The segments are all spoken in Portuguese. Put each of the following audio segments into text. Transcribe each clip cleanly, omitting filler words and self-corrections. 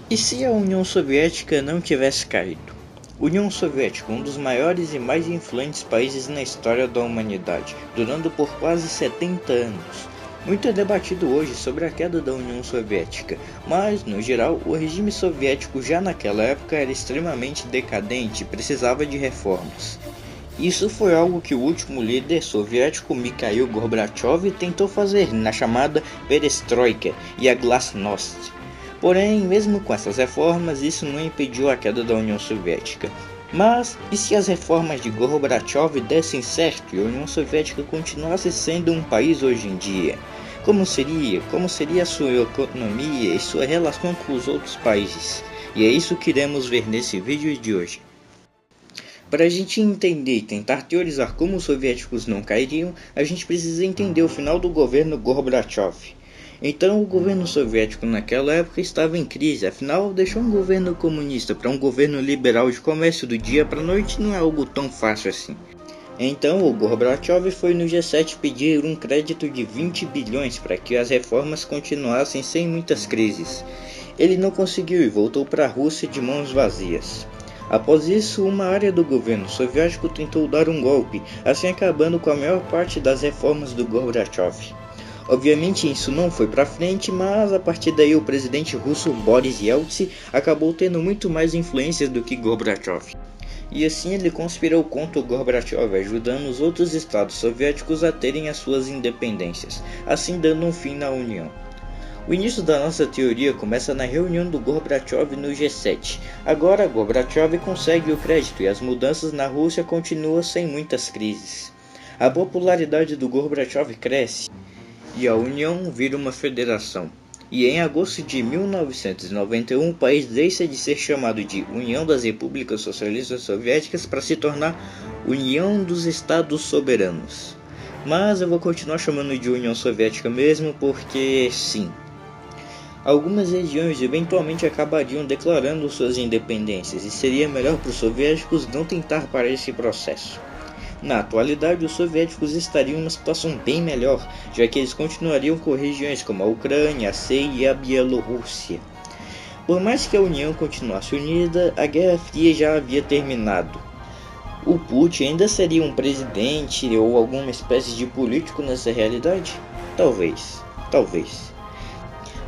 E se a União Soviética não tivesse caído? União Soviética, um dos maiores e mais influentes países na história da humanidade, durando por quase 70 anos. Muito é debatido hoje sobre a queda da União Soviética, mas, no geral, o regime soviético já naquela época era extremamente decadente e precisava de reformas. Isso foi algo que o último líder soviético Mikhail Gorbachev tentou fazer na chamada Perestroika e a Glasnost. Porém, mesmo com essas reformas, isso não impediu a queda da União Soviética. Mas, e se as reformas de Gorbachev dessem certo e a União Soviética continuasse sendo um país hoje em dia? Como seria? Como seria a sua economia e sua relação com os outros países? E é isso que iremos ver nesse vídeo de hoje. Para a gente entender e tentar teorizar como os soviéticos não cairiam, a gente precisa entender o final do governo Gorbachev. Então, o governo soviético naquela época estava em crise, afinal, deixar um governo comunista para um governo liberal de comércio do dia para a noite não é algo tão fácil assim. Então, o Gorbachev foi no G7 pedir um crédito de 20 bilhões para que as reformas continuassem sem muitas crises. Ele não conseguiu e voltou para a Rússia de mãos vazias. Após isso, uma área do governo soviético tentou dar um golpe, assim acabando com a maior parte das reformas do Gorbachev. Obviamente isso não foi para frente, mas a partir daí o presidente russo Boris Yeltsin acabou tendo muito mais influências do que Gorbachev. E assim ele conspirou contra o Gorbachev, ajudando os outros estados soviéticos a terem as suas independências, assim dando um fim na União. O início da nossa teoria começa na reunião do Gorbachev no G7. Agora Gorbachev consegue o crédito e as mudanças na Rússia continuam sem muitas crises. A popularidade do Gorbachev cresce e a União vira uma federação. E em agosto de 1991 o país deixa de ser chamado de União das Repúblicas Socialistas Soviéticas para se tornar União dos Estados Soberanos. Mas eu vou continuar chamando de União Soviética mesmo porque sim. Algumas regiões eventualmente acabariam declarando suas independências e seria melhor para os soviéticos não tentar parar esse processo. Na atualidade, os soviéticos estariam em uma situação bem melhor, já que eles continuariam com regiões como a Ucrânia, a CEI e a Bielorrússia. Por mais que a União continuasse unida, a Guerra Fria já havia terminado. O Putin ainda seria um presidente ou alguma espécie de político nessa realidade? Talvez.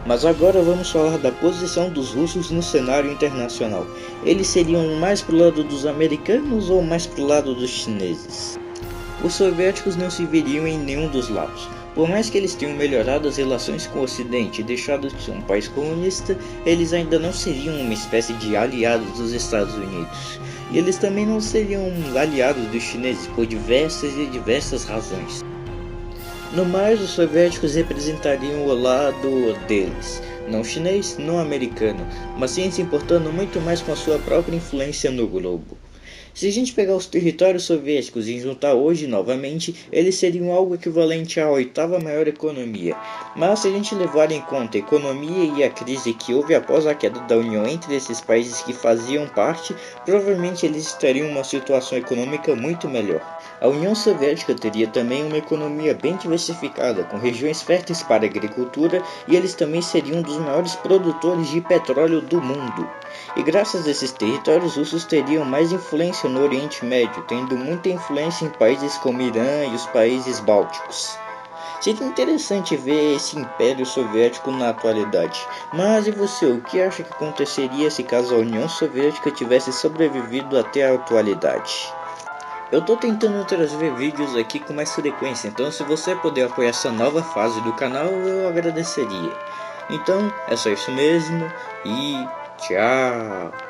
Mas agora vamos falar da posição dos russos no cenário internacional. Eles seriam mais pro lado dos americanos ou mais pro lado dos chineses? Os soviéticos não se viriam em nenhum dos lados. Por mais que eles tenham melhorado as relações com o Ocidente e deixado de ser um país comunista, eles ainda não seriam uma espécie de aliados dos Estados Unidos. E eles também não seriam aliados dos chineses por diversas razões. No mais, os soviéticos representariam o lado deles, não chinês, não americano, mas sim se importando muito mais com a sua própria influência no globo. Se a gente pegar os territórios soviéticos e juntar hoje novamente, eles seriam algo equivalente à oitava maior economia. Mas se a gente levar em conta a economia e a crise que houve após a queda da União entre esses países que faziam parte, provavelmente eles estariam em uma situação econômica muito melhor. A União Soviética teria também uma economia bem diversificada, com regiões férteis para a agricultura, e eles também seriam um dos maiores produtores de petróleo do mundo. E graças a esses territórios, os russos teriam mais influência no Oriente Médio, tendo muita influência em países como Irã e os países bálticos. Seria interessante ver esse Império Soviético na atualidade. Mas e você, o que acha que aconteceria se caso a União Soviética tivesse sobrevivido até a atualidade? Eu tô tentando trazer vídeos aqui com mais frequência, então se você puder apoiar essa nova fase do canal, eu agradeceria. Então, é só isso mesmo e tchau!